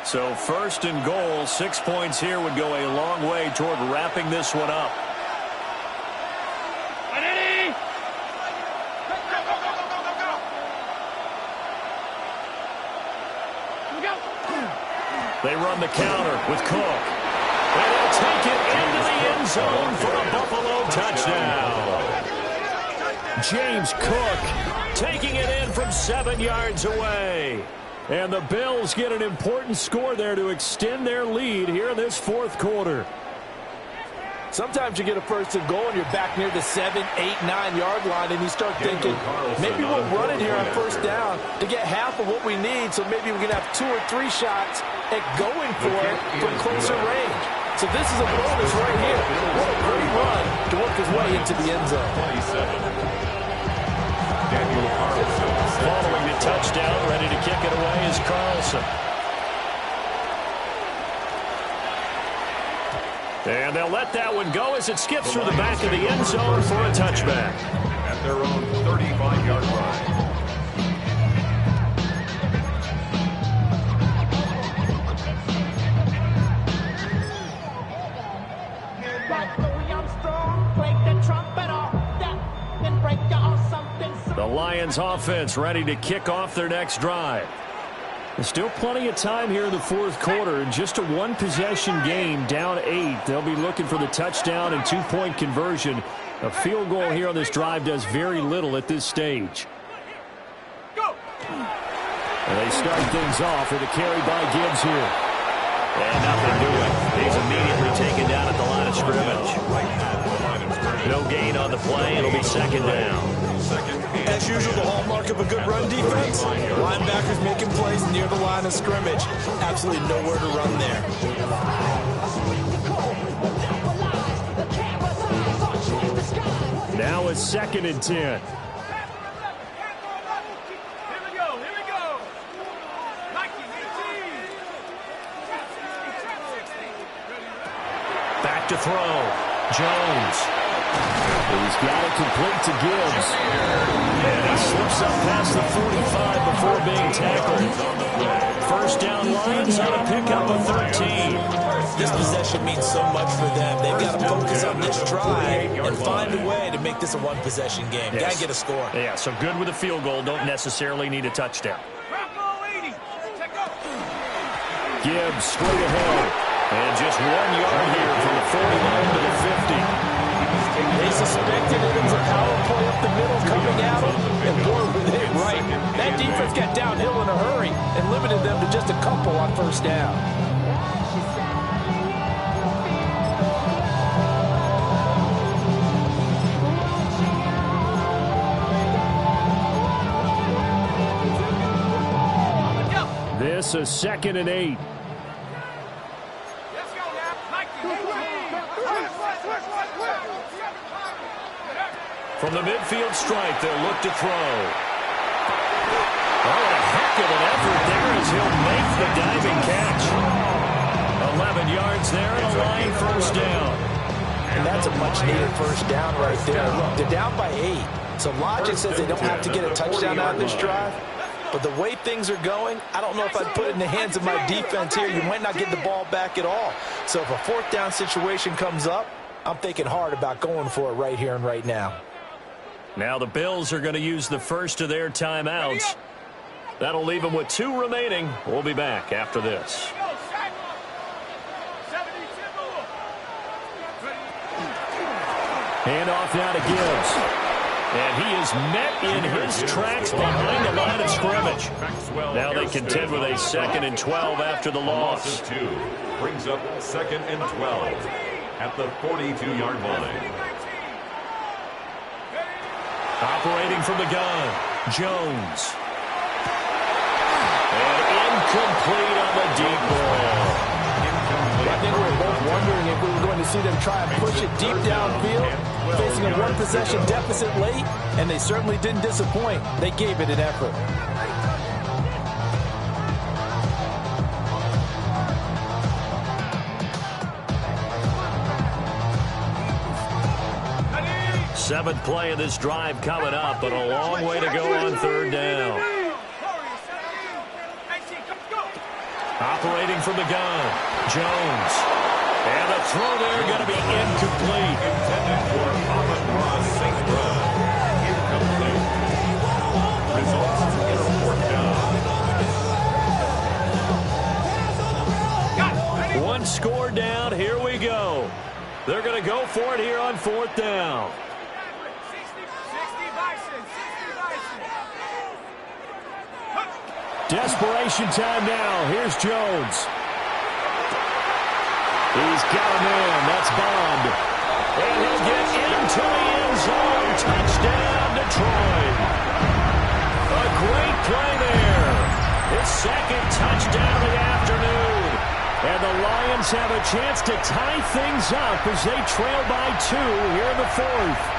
So first and goal, 6 points here would go a long way toward wrapping this one up. They run the counter with Cook. And they'll take it into the end zone for a Buffalo touchdown. James Cook taking it in from 7 yards away. And the Bills get an important score there to extend their lead here in this fourth quarter. Sometimes you get a first and goal and you're back near the 7, 8, 9-yard line and you start thinking, maybe we'll run it here on first down to get half of what we need, so maybe we can have 2 or 3 shots at going for it from closer range. So this is a bonus right here. What a great run to work his way into the end zone. Following the touchdown, ready to kick it away is Carlson. And they'll let that one go as it skips through the back of the end zone for a touchback. At their own 35-yard line. The Lions offense ready to kick off their next drive. There's still plenty of time here in the fourth quarter. In just a one-possession game, down 8. They'll be looking for the touchdown and 2-point conversion. A field goal here on this drive does very little at this stage. And they start things off with a carry by Gibbs here. And nothing doing. He's immediately taken down at the line of scrimmage. No gain on the play. It'll be second down. As usual, the hallmark of a good run defense, linebackers making plays near the line of scrimmage. Absolutely nowhere to run there. Now it's 2nd and 10. Here we go. Back to throw. Jones. He's got it complete to Gibbs. And he slips up past the 45 before being tackled. First down Lions on a pickup of 13. This possession means so much for them. They've got to focus on this drive and find a way to make this a one-possession game. Yes. Got to get a score. Yeah, so good with a field goal. Don't necessarily need a touchdown. Gibbs straight ahead. And just 1 yard here from the 49 to the 50. They suspected it was a power play up the middle coming at them, and boy, were they right. That defense got downhill in a hurry and limited them to just a couple on first down. This is 2nd and 8. From the midfield stripe, they'll look to throw. Oh, a heck of an effort there as he'll make the diving catch. 11 yards there and a line first down. And that's a much-needed first down right there. Look, they're down by 8. So logic says they don't have to get a touchdown out of this drive. But the way things are going, I don't know if I'd put it in the hands of my defense here. You might not get the ball back at all. So if a fourth down situation comes up, I'm thinking hard about going for it right here and right now. Now the Bills are going to use the first of their timeouts. That'll leave them with 2 remaining. We'll be back after this. Hand off now to Gibbs. And he is met in his tracks behind the line of scrimmage. Now they contend with a 2nd and 12 after the loss. 2 brings up 2nd and 12 at the 42-yard line. Operating from the gun, Jones. And incomplete on the deep ball. I think we were both wondering if we were going to see them try and push it deep downfield, facing a one-possession deficit late, and they certainly didn't disappoint. They gave it an effort. Seventh play of this drive coming up, but a long way to go on third down. Operating from the gun, Jones. And the throw there going to be incomplete. Intended for Amon-Ra St. Brown. Incomplete. Results in a fourth down. One score down, here we go. They're going to go for it here on fourth down. Desperation time now. Here's Jones. He's got him in. That's Bond. And he'll get into the end zone. Touchdown, Detroit. A great play there. His second touchdown of the afternoon. And the Lions have a chance to tie things up as they trail by 2 here in the fourth.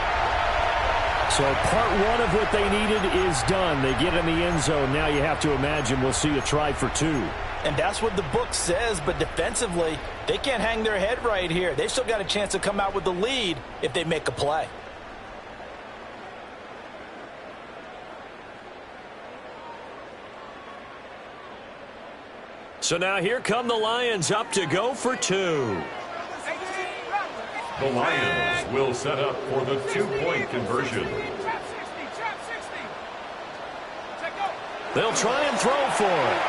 So part one of what they needed is done. They get in the end zone. Now you have to imagine we'll see a try for 2. And that's what the book says, but defensively, they can't hang their head right here. They've still got a chance to come out with the lead if they make a play. So now here come the Lions up to go for 2. The Lions will set up for the 2-point conversion. They'll try and throw for it.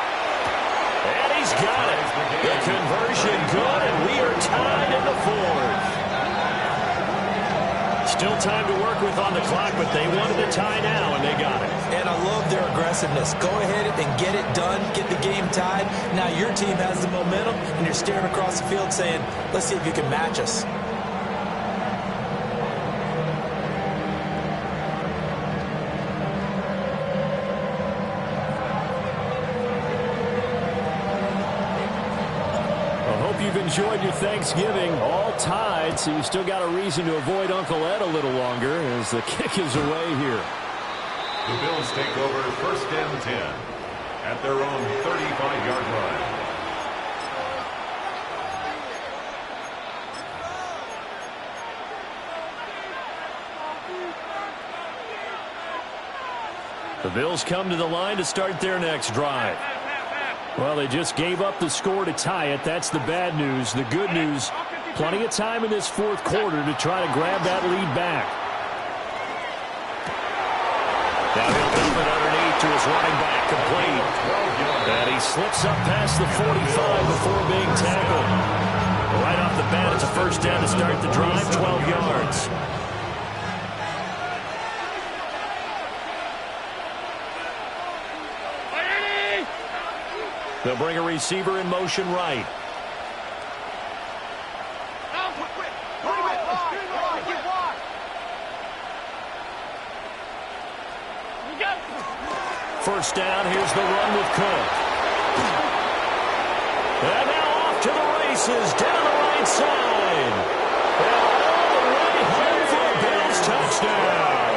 And he's got it. The conversion good, and we are tied in the fourth. Still time to work with on the clock, but they wanted the tie now, and they got it. And I love their aggressiveness. Go ahead and get it done, get the game tied. Now your team has the momentum, and you're staring across the field saying, let's see if you can match us. You've enjoyed your Thanksgiving, all tied, so you still got a reason to avoid Uncle Ed a little longer as the kick is away here. The Bills take over 1st and 10 at their own 35-yard line. The Bills come to the line to start their next drive. Well, they just gave up the score to tie it. That's the bad news. The good news, plenty of time in this fourth quarter to try to grab that lead back. Now he'll dump it underneath to his running back, complete. And he slips up past the 45 before being tackled. Right off the bat, it's a first down to start the drive, 12 yards. They'll bring a receiver in motion right. First down, here's the run with Cook. And now off to the races, down the right side. And all the way home for a Bills touchdown.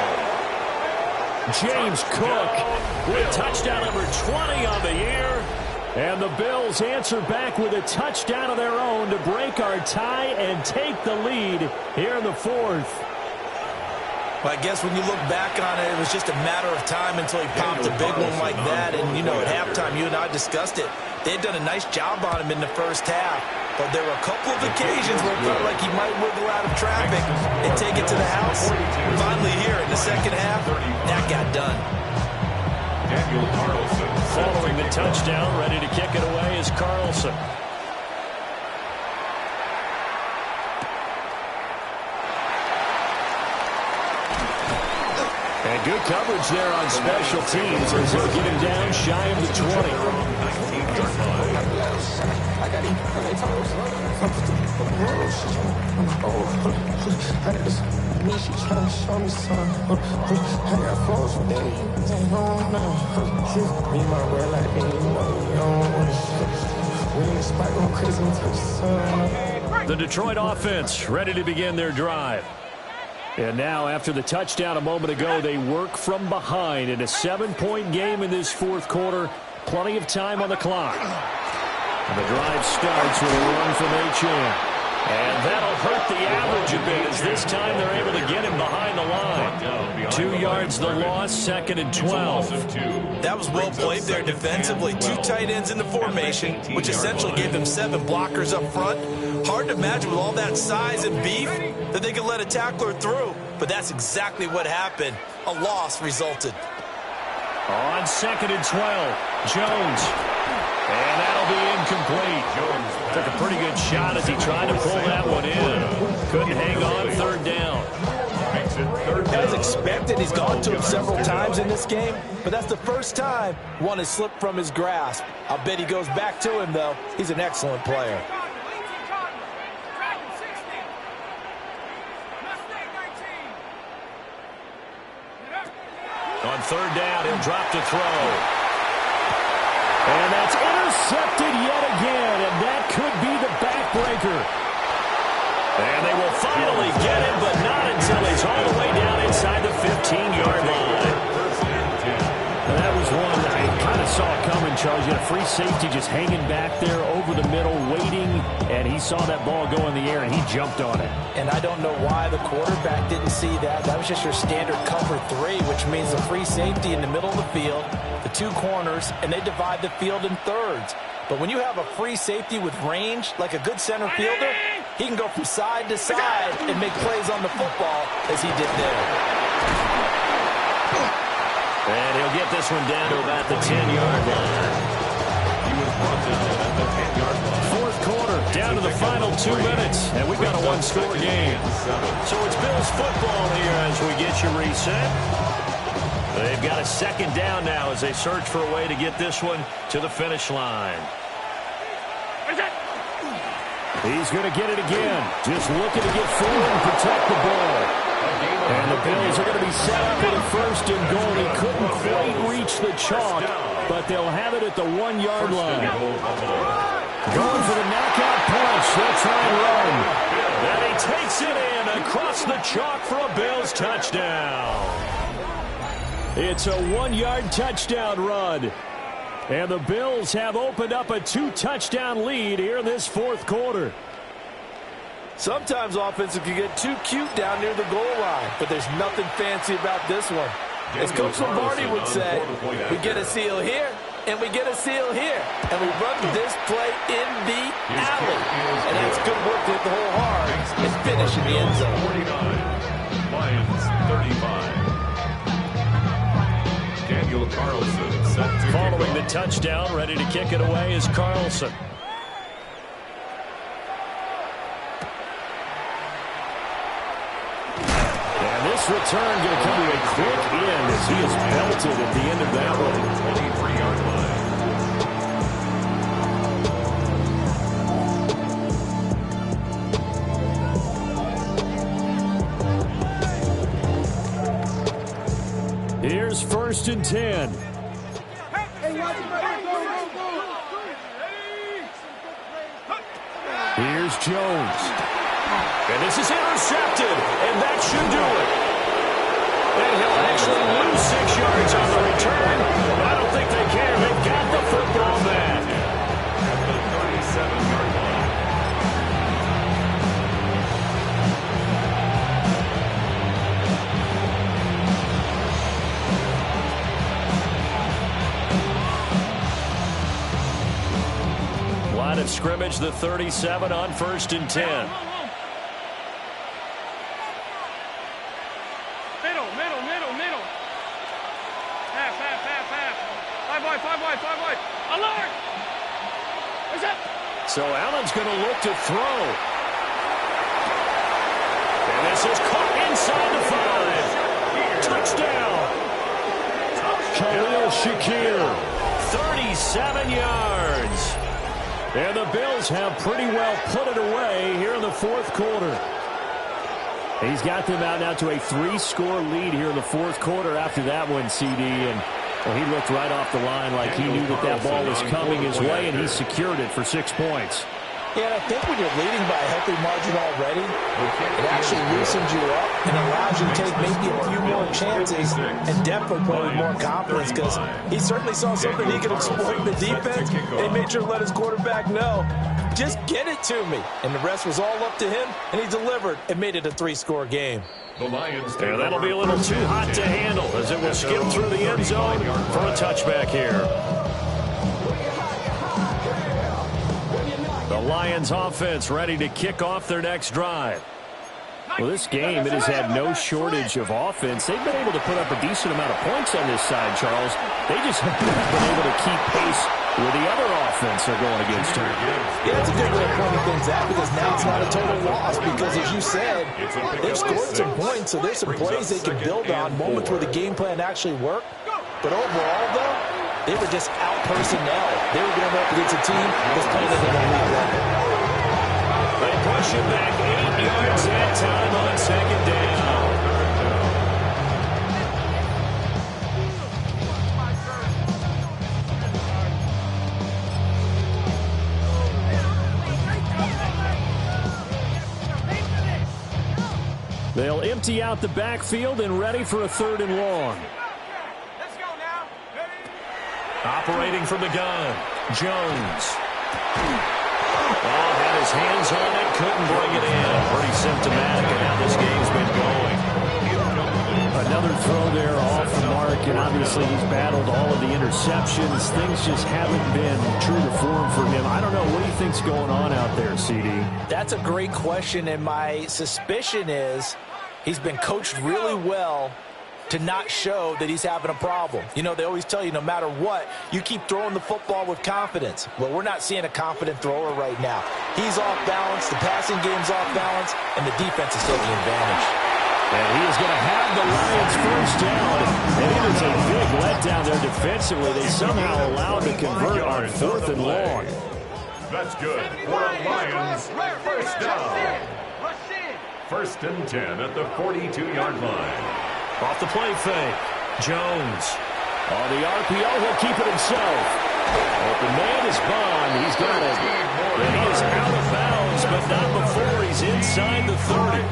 James Cook with touchdown number 20 on the year. And the Bills answer back with a touchdown of their own to break our tie and take the lead here in the fourth. Well, I guess when you look back on it, it was just a matter of time until he popped a big one like that. And, you know, at halftime, you and I discussed it. They'd done a nice job on him in the first half. But there were a couple of occasions where it felt like he might wiggle out of traffic and take it to the house. Finally here in the second half, that got done. Daniel Carlson. Following the touchdown, ready to kick it away is Carlson. And good coverage there on special teams as they get him down shy of the 20. The Detroit offense ready to begin their drive. And now, after the touchdown a moment ago, they work from behind in a 7-point game in this fourth quarter. Plenty of time on the clock. And the drive starts with a run from Achane. And that'll hurt the average a bit as this time they're able to get him behind the line. 2 yards the loss, 2nd and 12. That was well played there defensively. 2 tight ends in the formation, which essentially gave them 7 blockers up front. Hard to imagine with all that size and beef that they could let a tackler through. But that's exactly what happened. A loss resulted. On 2nd and 12, Jones. And that'll be incomplete. Jones took a pretty good shot as he tried to pull that one in. Couldn't hang on, 3rd down. As expected, he's gone to him several times in this game, but that's the first time one has slipped from his grasp. I'll bet he goes back to him, though. He's an excellent player. On third down, he'll drop to throw. And that's intercepted yet again, and that could be the backbreaker. And they will finally get him, but not until he's all the way down inside the 15-yard line. And that was one that I kind of saw coming, Charles. You had a free safety just hanging back there over the middle, waiting, and he saw that ball go in the air, and he jumped on it. And I don't know why the quarterback didn't see that. That was just your standard cover 3, which means a free safety in the middle of the field, the 2 corners, and they divide the field in thirds. But when you have a free safety with range, like a good center fielder, he can go from side to side and make plays on the football as he did there. And he'll get this one down to about the 10-yard line. He was brought down at the 10-yard line. Fourth quarter, down to the final 2 minutes, and we've got a one-score game. So it's Bills football here as we get you reset. They've got a second down now as they search for a way to get this one to the finish line. He's going to get it again. Just looking to get forward and protect the ball. And the Bills are going to be set up with a first and goal. He couldn't quite reach the chalk, but they'll have it at the 1-yard line. Going for the knockout punch. They'll try and run. And he takes it in across the chalk for a Bills touchdown. It's a 1-yard touchdown run. And the Bills have opened up a 2-touchdown lead here in this fourth quarter. Sometimes offenses can get too cute down near the goal line, but there's nothing fancy about this one. As Coach Lombardi would say, we get a seal here, and we get a seal here, and we run this play in the alley. And that's good work to hit the hole hard and finish in the end zone. 49, Lions 35. Daniel Carlson set to Following the touchdown, ready to kick it away is Carlson. And this return going to come to a quick end as he is belted at the end of that one. 23-yard line. Here's first and 10. Here's Jones. And this is intercepted, and that should do it. And he'll actually lose 6 yards on the return. I don't think they care. They've got the football back. At the 37-yard line. Line of scrimmage, the 37 on first and 10. Middle. Half. 5 wide. Alert! What's that? So Allen's going to look to throw. And this is caught inside the 5. Touchdown. Khalil Shakir. 37 yards. And the Bills have pretty well put it away here in the fourth quarter. He's got them out now to a 3-score lead here in the fourth quarter after that one, CD. And well, he looked right off the line like he knew that ball was coming his way, and he secured it for 6 points. Yeah, and I think when you're leading by a healthy margin already, it actually loosens you up and allows you to take maybe a few more chances and definitely play with more confidence, because he certainly saw something he could exploit in the defense, and he made sure to let his quarterback know, just get it to me. And the rest was all up to him, and he delivered and made it a 3-score game. The Lions. And that'll be a little too hot to handle as it will skim through the end zone for a touchback here. The Lions offense ready to kick off their next drive. Well, this game, it has had no shortage of offense. They've been able to put up a decent amount of points on this side, Charles. They just haven't been able to keep pace with the other offense they're going against here. Yeah, that's a good way of pointing things out because now it's not a total loss because, as you said, they've scored some points, so there's some plays they can build on, moments where the game plan actually worked. But overall, though, they were just out-personnel. They were going up against a team that's playing at an elite level. They push it back 8 yards that time on second down. They'll empty out the backfield and ready for a 3rd and long. Let's go now. Operating from the gun, Jones. Oh, had his hands on it, couldn't bring it in. Pretty symptomatic of how this game's been going. Another throw there off the mark, and obviously he's battled all of the interceptions. Things just haven't been true to form for him. I don't know. What do you think's going on out there, CD? That's a great question, and my suspicion is he's been coached really well to not show that he's having a problem. You know, they always tell you no matter what, you keep throwing the football with confidence. Well, we're not seeing a confident thrower right now. He's off balance, the passing game's off balance, and the defense is taking advantage. And he is going to have the Lions first down. And it is a big letdown there defensively. They somehow allowed to convert on 4th and long. That's good for a Lions first down. First and 10 at the 42-yard line. Off the play fake, Jones. On the RPO, he'll keep it himself. Open man is Bond. He's got it. And he is out of bounds, but not before he's inside the 30.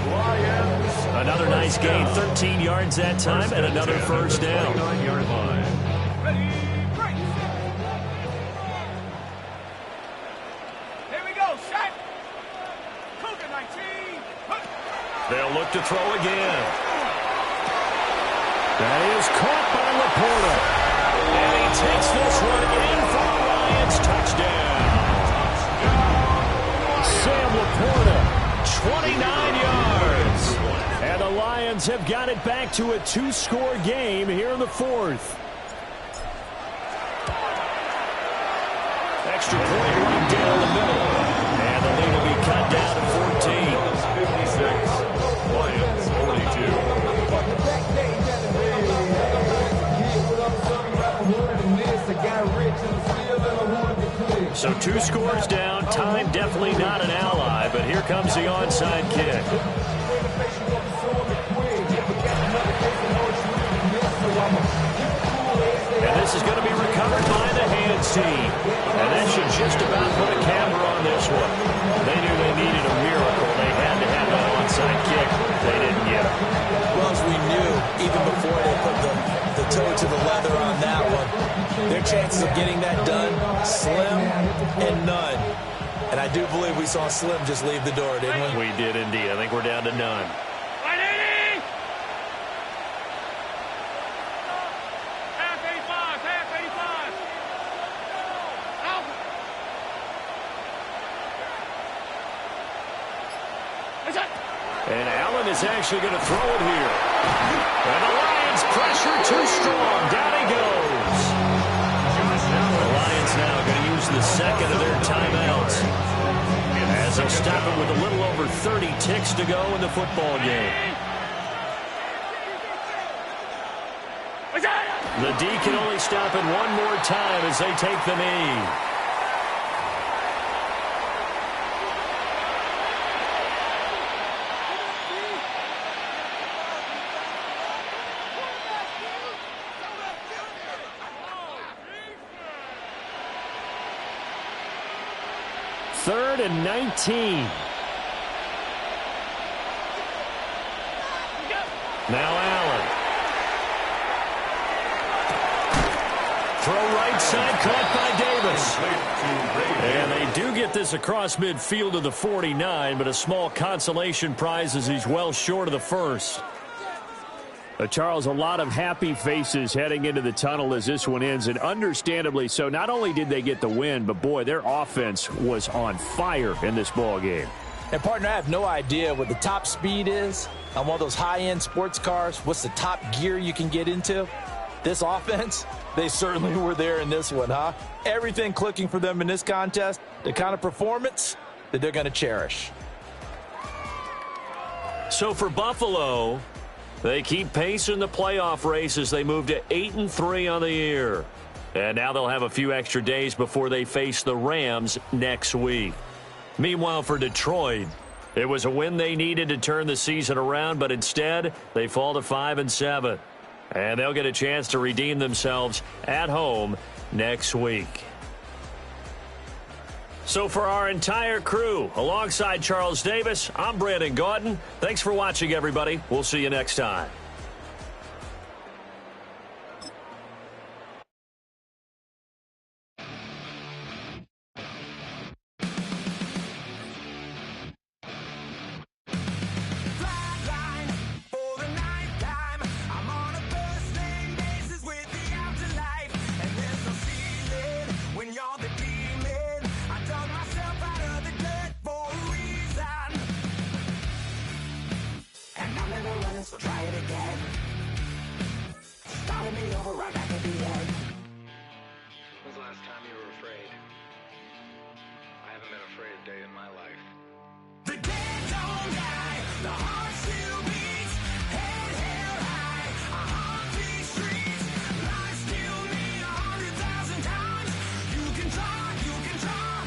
Another nice gain, 13 yards that time, and another first down. 49-yard line. Ready, break. Here we go, shot. Cougar 19. They'll look to throw again. That is caught by Laporta. And he takes this one in for a Lions touchdown. Sam Laporta, 29 yards. And the Lions have got it back to a 2-score game here in the 4th. Extra point right down the middle. And the lead will be cut down to 14. 56, Lions 42. So 2 scores down. Time definitely not an ally, but here comes the onside kick. And this is going to be recovered by the hands team. And that should just about put a camera on this one. They knew they needed a miracle. They had to have that onside kick. They didn't get it. Well, as we knew, even before they put the toe to the leather on that one, their chances of getting that done, slim and none. And I do believe we saw Slim just leave the door, didn't we? We did indeed. I think we're down to none. And Allen is actually going to throw it here. And the Lions pressure too strong. Down he goes. The Lions now going to use the second of their timeouts as they'll stop it with a little over 30 ticks to go in the football game. The D can only stop it one more time as they take the knee. Third and 19. Now Allen. Throw right side, caught by Davis. And they do get this across midfield to the 49, but a small consolation prize as he's well short of the first. Charles, a lot of happy faces heading into the tunnel as this one ends, and understandably so. Not only did they get the win, but, boy, their offense was on fire in this ball game. And, partner, I have no idea what the top speed is on one of those high-end sports cars. What's the top gear you can get into? This offense, they certainly were there in this one, huh? Everything clicking for them in this contest, the kind of performance that they're going to cherish. So for Buffalo, they keep pace in the playoff race as they move to 8-3 on the year. And now they'll have a few extra days before they face the Rams next week. Meanwhile, for Detroit, it was a win they needed to turn the season around, but instead they fall to 5-7. And they'll get a chance to redeem themselves at home next week. So for our entire crew, alongside Charles Davis, I'm Brandon Gaudin. Thanks for watching, everybody. We'll see you next time. So try it again. Starting me over right back at the end. When was the last time you were afraid? I haven't been afraid a day in my life. The dead don't die, the heart still beats, head held high, I haunt these streets, life killed me 100,000 times. You can try,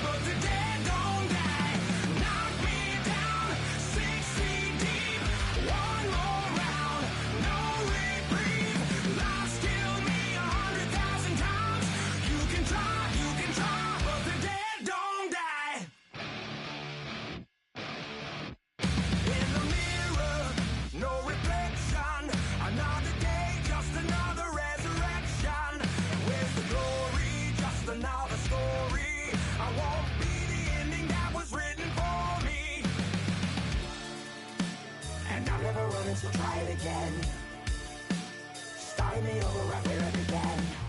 but the dead don't die. Knock me down, 6 feet deep, one more. So try it again. Starting me over right where it began.